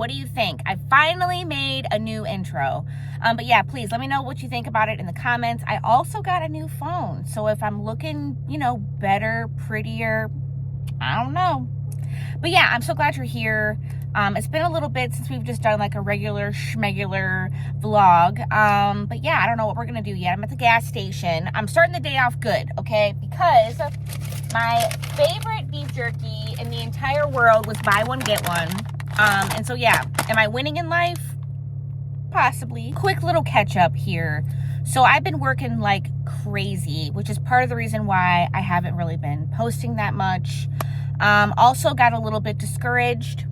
What do you think? I finally made a new intro. But yeah, please let me know what you think about it in the comments. I also got a new phone. So if I'm looking, you know, better, prettier, I don't know. But yeah, I'm so glad you're here. It's been a little bit since we've just done like a regular schmegular vlog. But yeah, I don't know what we're gonna do yet. I'm at the gas station. I'm starting the day off good, okay? Because my favorite beef jerky in the entire world was buy one, get one. And so yeah, am I winning in life? Possibly. Quick little catch up here. So I've been working like crazy, which is part of the reason why I haven't really been posting that much. Also got a little bit discouraged.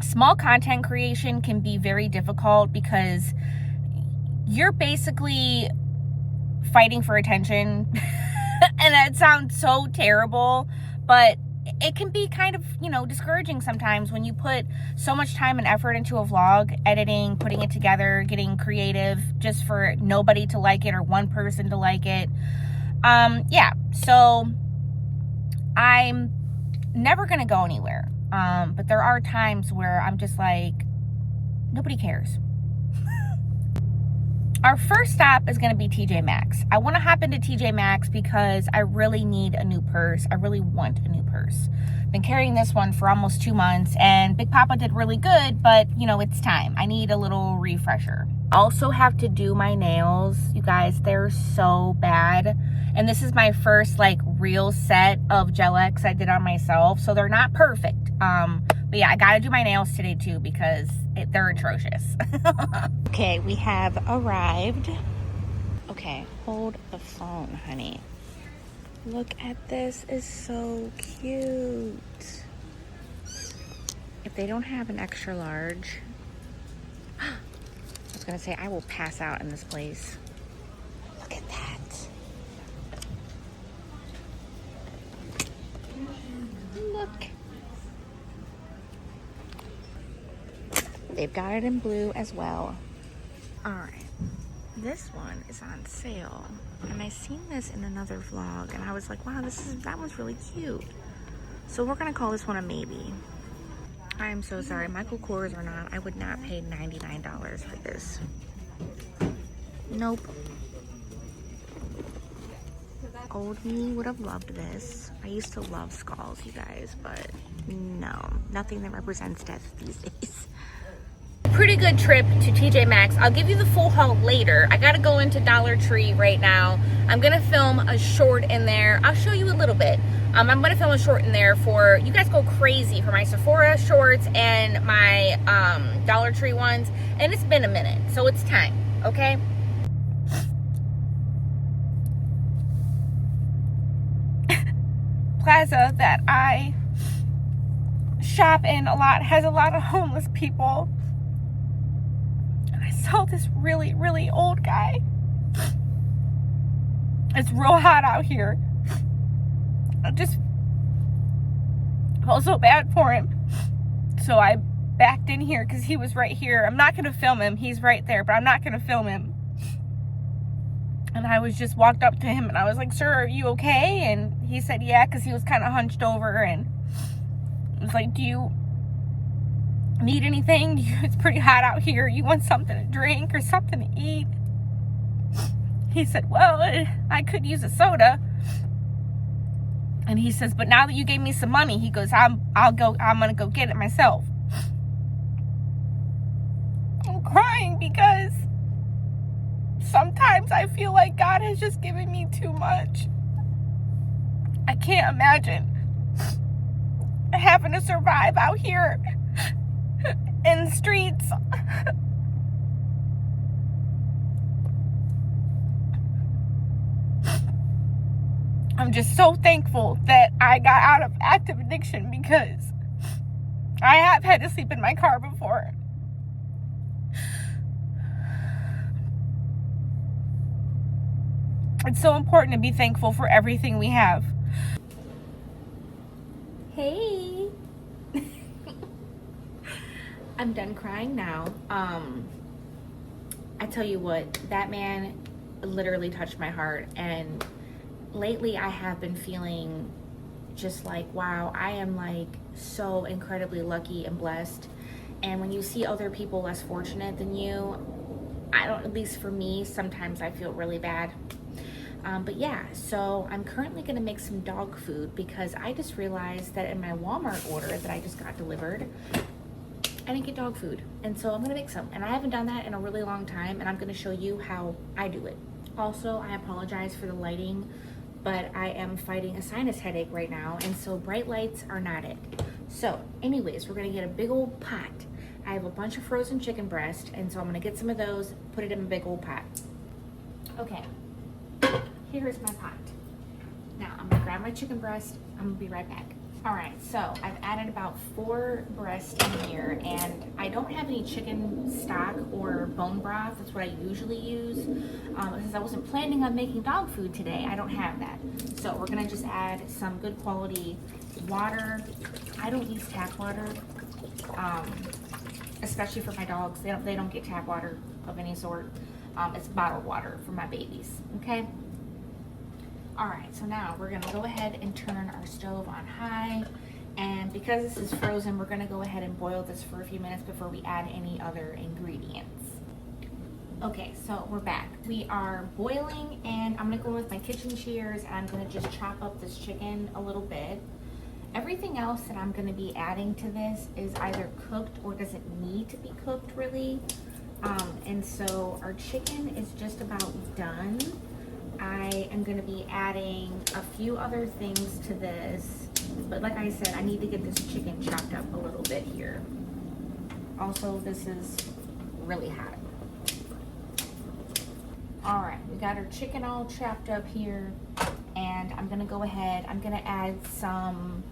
Small content creation can be very difficult because you're basically fighting for attention. And that sounds so terrible, but it can be kind of, you know, discouraging sometimes when you put so much time and effort into a vlog, editing, putting it together, getting creative just for nobody to like it or one person to like it. Yeah, so I'm never gonna go anywhere. But there are times where I'm just like, nobody cares. Our first stop is going to be TJ Maxx. I want to hop into TJ Maxx because I really need a new purse. I really want a new purse. Been carrying this one for almost 2 months, and Big Papa did really good, but you know, it's time. I need a little refresher. Also have to do my nails. You guys, they're so bad. And this is my first like real set of gel X I did on myself, so they're not perfect. But yeah, I gotta do my nails today too because they're atrocious. Okay, we have arrived. Okay, hold the phone, honey. Look at this, it's so cute. If they don't have an extra large, I was gonna say I will pass out in this place. Look at that. Look. They've got it in blue as well. All right, this one is on sale, and I seen this in another vlog, and I was like, wow, that one's really cute. So we're gonna call this one a maybe. I am so sorry, Michael Kors or not, I would not pay $99 for this. Nope. Old me would have loved this. I used to love skulls, you guys, but no, nothing that represents death these days. Pretty good trip to TJ Maxx. I'll give you the full haul later. I gotta go into Dollar Tree right now. I'm gonna film a short in there. I'll show you a little bit. I'm gonna film a short in there for, you guys go crazy for my Sephora shorts and my Dollar Tree ones. And it's been a minute, so it's time, okay? Plaza that I shop in a lot has a lot of homeless people. And I saw this really, really old guy. It's real hot out here. I just felt so bad for him. So I backed in here because he was right here. I'm not going to film him. He's right there, but I'm not going to film him. And I was just walked up to him and I was like, sir, are you okay? And he said, yeah, because he was kind of hunched over, and I was like, do you need anything? It's pretty hot out here. You want something to drink or something to eat? He said, well, I could use a soda. And he says, but now that you gave me some money, he goes, I'm gonna go get it myself. I'm crying because sometimes I feel like God has just given me too much. I can't imagine having to survive out here in the streets. I'm just so thankful that I got out of active addiction because I have had to sleep in my car before. It's so important to be thankful for everything we have. Hey. I'm done crying now. I tell you what, that man literally touched my heart, and lately I have been feeling just like, wow, I am like so incredibly lucky and blessed. And when you see other people less fortunate than you, I don't, at least for me, sometimes I feel really bad. But yeah, so I'm currently gonna make some dog food because I just realized that in my Walmart order that I just got delivered, I didn't get dog food. And so I'm gonna make some. And I haven't done that in a really long time, and I'm gonna show you how I do it. Also, I apologize for the lighting, but I am fighting a sinus headache right now, and so bright lights are not it. So anyways, we're gonna get a big old pot. I have a bunch of frozen chicken breast, and so I'm gonna get some of those, put it in a big old pot. Okay, here's my pot. Now I'm gonna grab my chicken breast. I'm gonna be right back. All right, so I've added about 4 breasts in here, and I don't have any chicken stock or bone broth. That's what I usually use. Since I wasn't planning on making dog food today, I don't have that. So we're gonna just add some good quality water. I don't use tap water, especially for my dogs. They don't get tap water of any sort. It's bottled water for my babies, okay? All right, so now we're gonna go ahead and turn our stove on high. And because this is frozen, we're gonna go ahead and boil this for a few minutes before we add any other ingredients. Okay, so we're back. We are boiling, and I'm gonna go with my kitchen shears, and I'm gonna just chop up this chicken a little bit. Everything else that I'm gonna be adding to this is either cooked or doesn't need to be cooked really. And so our chicken is just about done. I am going to be adding a few other things to this, but like I said, I need to get this chicken chopped up a little bit here. Also, this is really hot. All right, we got our chicken all chopped up here, and I'm going to go ahead, I'm going to add some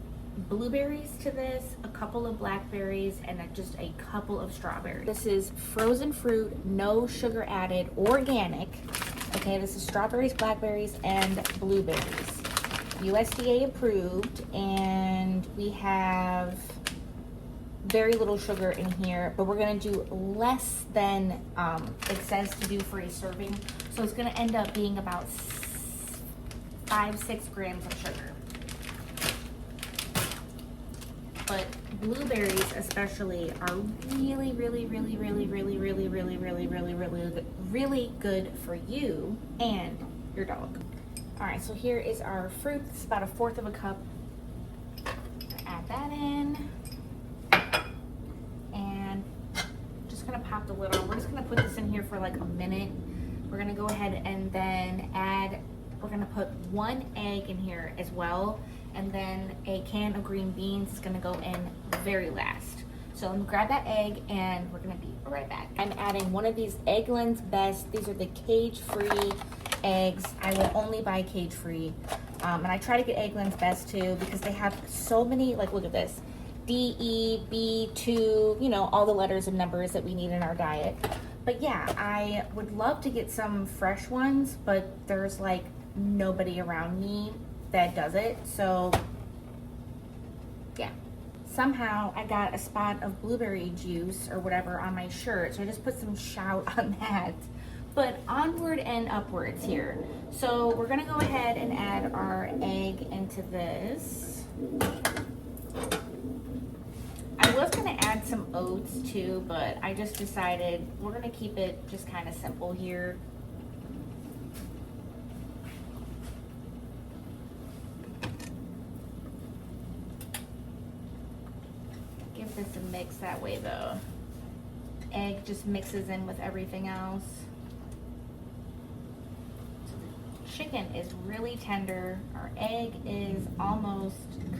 blueberries to this, a couple of blackberries, and just a couple of strawberries. This is frozen fruit, no sugar added, organic. Okay, this is strawberries, blackberries, and blueberries. USDA approved, and we have very little sugar in here, but we're gonna do less than it says to do for a serving. So it's gonna end up being about 5-6 grams of sugar. But blueberries especially are really good for you and your dog. All right, so here is our fruit. It's about 1/4 of a cup. Add that in. And just gonna pop the lid on. We're just gonna put this in here for like a minute. We're gonna go ahead and then we're gonna put 1 egg in here as well. And then a can of green beans is gonna go in very last. So I'm gonna grab that egg, and we're gonna be right back. I'm adding one of these Eggland's Best. These are the cage-free eggs. I will only buy cage-free. And I try to get Eggland's Best too, because they have so many, like look at this, D, E, B, 2, you know, all the letters and numbers that we need in our diet. But yeah, I would love to get some fresh ones, but there's like nobody around me that does it. So yeah, somehow I got a spot of blueberry juice or whatever on my shirt, so I just put some shout on that. But onward and upwards here. So we're gonna go ahead and add our egg into this. I was gonna add some oats too, but I just decided we're gonna keep it just kind of simple here. Give this a mix, that way the egg just mixes in with everything else. So the chicken is really tender. Our egg is almost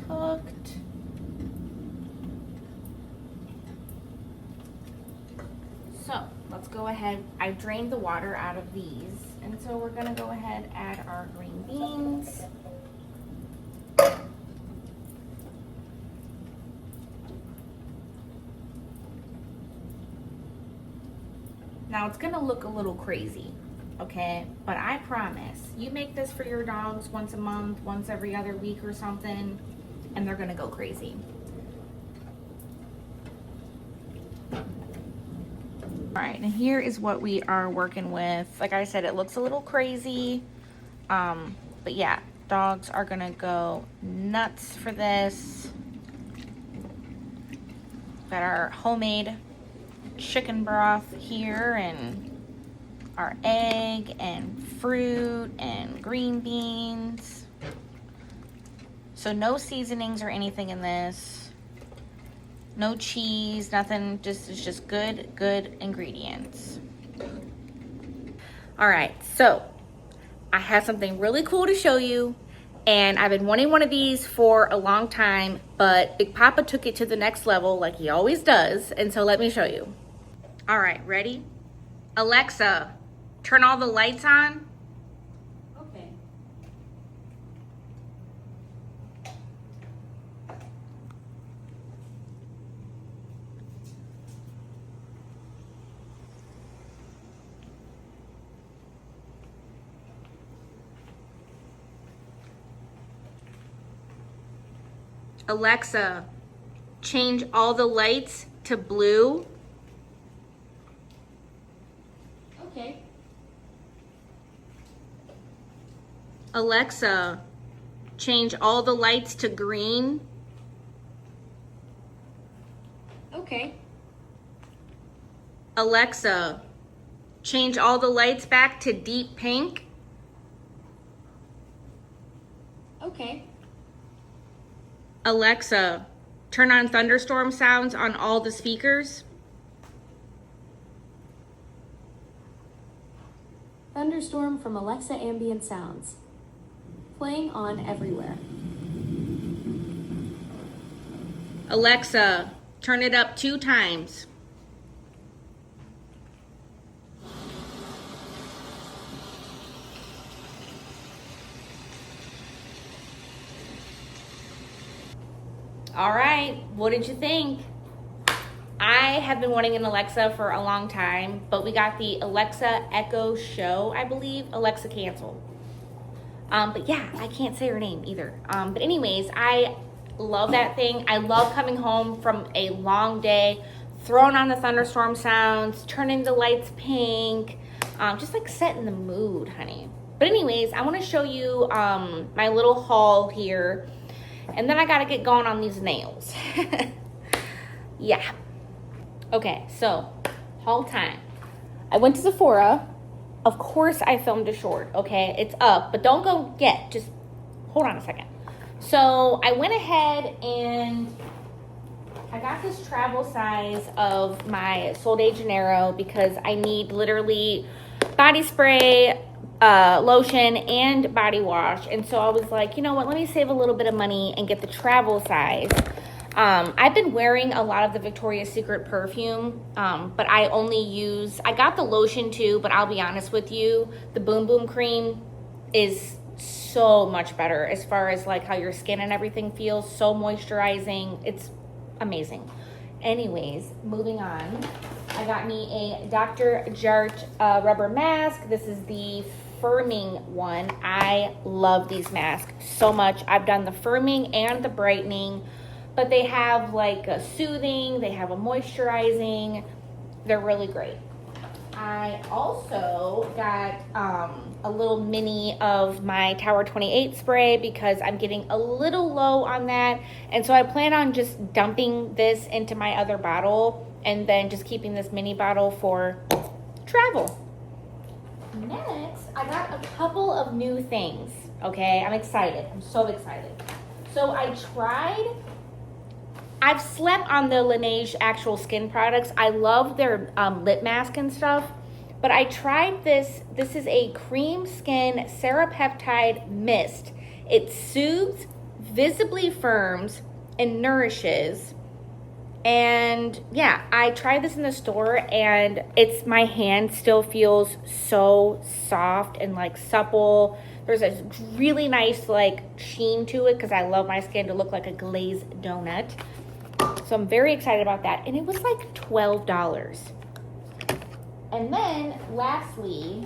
cooked. So let's go ahead. I drained the water out of these, and so we're gonna go ahead and add our green beans. Now it's gonna look a little crazy, okay? But I promise, you make this for your dogs once a month, once every other week or something, and they're gonna go crazy. All right, and here is what we are working with. Like I said, it looks a little crazy, but yeah, dogs are gonna go nuts for this. Got our homemade chicken broth here, and our egg and fruit and green beans. So no seasonings or anything in this. No cheese, nothing. It's just good ingredients. All right, so I have something really cool to show you, and I've been wanting one of these for a long time, but Big Papa took it to the next level like he always does, and so let me show you. All right, ready? Alexa, turn all the lights on. Okay. Alexa, change all the lights to blue. Okay. Alexa, change all the lights to green. Okay. Alexa, change all the lights back to deep pink. Okay. Alexa, turn on thunderstorm sounds on all the speakers. Thunderstorm from Alexa Ambient Sounds. Playing on everywhere. Alexa, turn it up 2 times. All right, what did you think? I have been wanting an Alexa for a long time, but we got the Alexa Echo Show, I believe. Alexa cancel. But yeah, I can't say her name either. But anyways, I love that thing. I love coming home from a long day, throwing on the thunderstorm sounds, turning the lights pink, just like setting the mood, honey. But anyways, I want to show you my little haul here, and then I got to get going on these nails. Yeah. Okay, so haul time. I went to Sephora. Of course I filmed a short, okay? It's up, but don't go yet. Just hold on a second. So I went ahead and I got this travel size of my Sol de Janeiro because I need literally body spray, lotion, and body wash. And so I was like, you know what? Let me save a little bit of money and get the travel size. I've been wearing a lot of the Victoria's Secret perfume, but I got the lotion too, but I'll be honest with you, the Boom Boom cream is so much better as far as like how your skin and everything feels, so moisturizing. It's amazing. Anyways, moving on. I got me a Dr. Jart rubber mask. This is the firming one. I love these masks so much. I've done the firming and the brightening, but they have like a soothing, they have a moisturizing. They're really great. I also got a little mini of my Tower 28 spray because I'm getting a little low on that. And so I plan on just dumping this into my other bottle and then just keeping this mini bottle for travel. Next, I got a couple of new things, okay? I'm excited. I'm so excited. So I've slept on the Laneige actual skin products. I love their lip mask and stuff, but I tried this. This is a cream skin serapeptide mist. It soothes, visibly firms, and nourishes. And yeah, I tried this in the store and my hand still feels so soft and like supple. There's a really nice like sheen to it because I love my skin to look like a glazed donut. So I'm very excited about that. And it was like $12. And then lastly,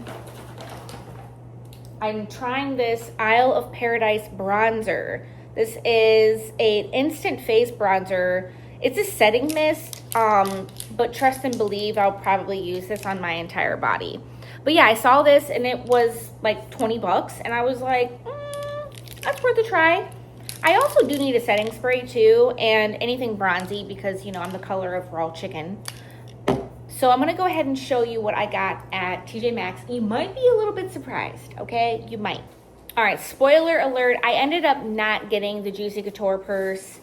I'm trying this Isle of Paradise bronzer. This is an instant face bronzer. It's a setting mist, but trust and believe I'll probably use this on my entire body. But yeah, I saw this and it was like 20 bucks and I was like, that's worth a try. I also do need a setting spray too, and anything bronzy because, you know, I'm the color of raw chicken. So I'm gonna go ahead and show you what I got at TJ Maxx. You might be a little bit surprised, okay? You might. All right, spoiler alert, I ended up not getting the Juicy Couture purse.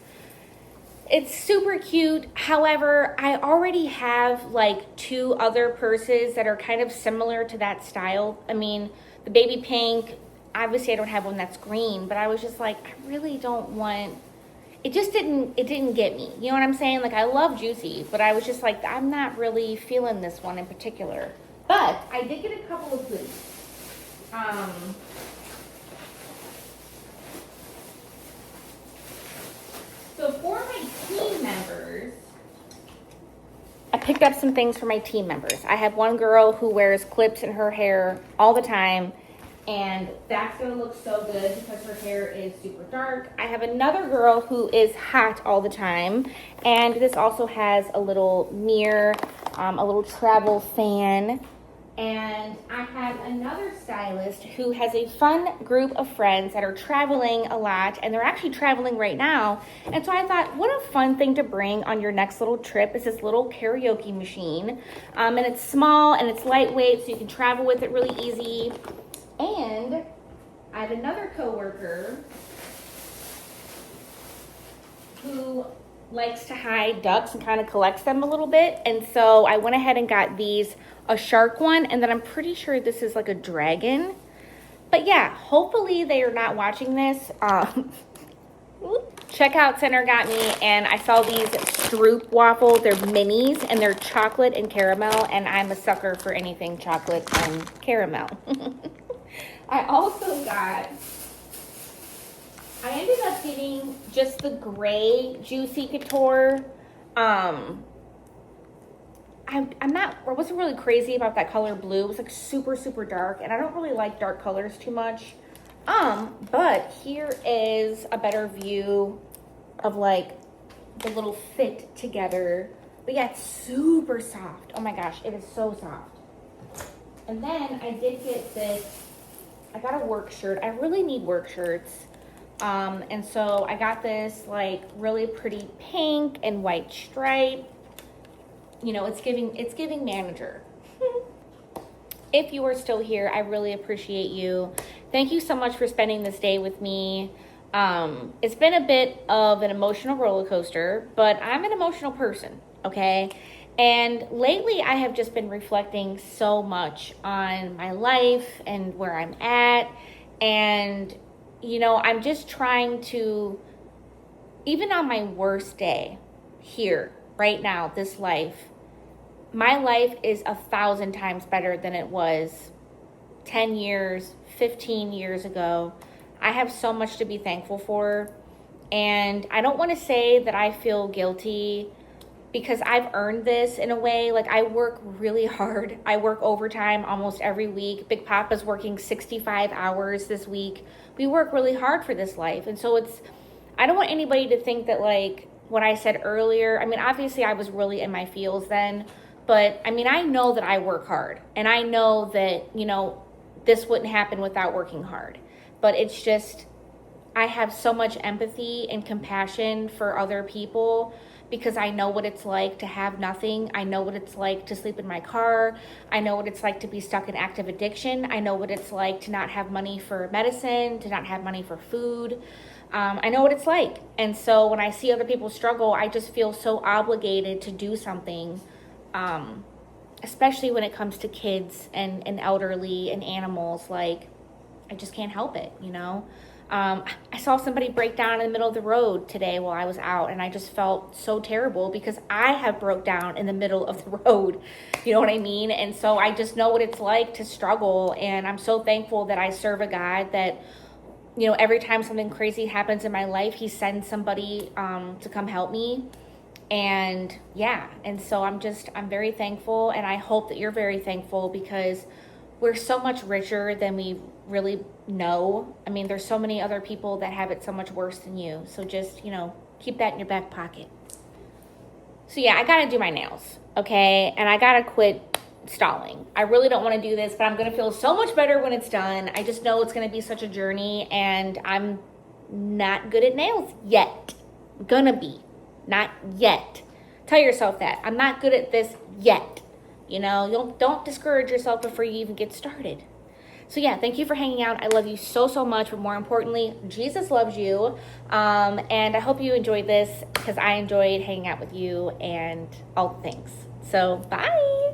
It's super cute. However, I already have like 2 other purses that are kind of similar to that style. I mean, the baby pink, obviously I don't have one that's green, but I was just like, I really don't want, it didn't get me. You know what I'm saying? Like, I love Juicy, but I was just like, I'm not really feeling this one in particular. But I did get a couple of goodies. So for my team members, I picked up some things for my team members. I have one girl who wears clips in her hair all the time, and that's gonna look so good because her hair is super dark. I have another girl who is hot all the time, and this also has a little mirror, a little travel fan. And I have another stylist who has a fun group of friends that are traveling a lot, and they're actually traveling right now. And so I thought, what a fun thing to bring on your next little trip is this little karaoke machine. And it's small and it's lightweight, so you can travel with it really easy. And I have another coworker who likes to hide ducks and kind of collects them a little bit. And so I went ahead and got these, a shark one, and then I'm pretty sure this is like a dragon. But yeah, hopefully they are not watching this. Checkout center got me, and I saw these Stroop waffles. They're minis, and they're chocolate and caramel, and I'm a sucker for anything chocolate and caramel. I also got, I ended up getting just the gray Juicy Couture. I wasn't really crazy about that color blue. It was like super, super dark, and I don't really like dark colors too much. But here is a better view of like the little fit together. But yeah, it's super soft. Oh my gosh, it is so soft. And then I did get this, I got a work shirt. I really need work shirts. And so I got this like really pretty pink and white stripe. You know, it's giving manager. If you are still here, I really appreciate you. Thank you so much for spending this day with me. It's been a bit of an emotional roller coaster, but I'm an emotional person, okay? And lately I have just been reflecting so much on my life and where I'm at. And, you know, I'm just trying to, even on my worst day here, right now, this life, my life is 1,000 times better than it was 10 years, 15 years ago. I have so much to be thankful for. And I don't want to say that I feel guilty because I've earned this in a way. Like, I work really hard. I work overtime almost every week. Big Papa's working 65 hours this week. We work really hard for this life. And so I don't want anybody to think that, like, what I said earlier, I mean, obviously I was really in my feels then, but I mean, I know that I work hard, and I know that, you know, this wouldn't happen without working hard. But it's just, I have so much empathy and compassion for other people because I know what it's like to have nothing. I know what it's like to sleep in my car. I know what it's like to be stuck in active addiction. I know what it's like to not have money for medicine, to not have money for food. I know what it's like. And so when I see other people struggle, I just feel so obligated to do something, especially when it comes to kids and elderly and animals. Like, I just can't help it, you know? I saw somebody break down in the middle of the road today while I was out, and I just felt so terrible because I have broke down in the middle of the road. You know what I mean? And so I just know what it's like to struggle, and I'm so thankful that I serve a God that, you know, every time something crazy happens in my life, he sends somebody to come help me. And yeah, and so I'm very thankful, and I hope that you're very thankful because we're so much richer than we really know. I mean, there's so many other people that have it so much worse than you. So just, you know, keep that in your back pocket. So yeah, I gotta do my nails, okay? And I gotta quit stalling. I really don't want to do this, but I'm gonna feel so much better when it's done. I just know it's gonna be such a journey, and I'm not good at nails yet. Gonna be. Not yet. Tell yourself that. I'm not good at this yet. You know, don't discourage yourself before you even get started. So yeah, thank you for hanging out. I love you so, so much. But more importantly, Jesus loves you. And I hope you enjoyed this because I enjoyed hanging out with you and all the things. So bye.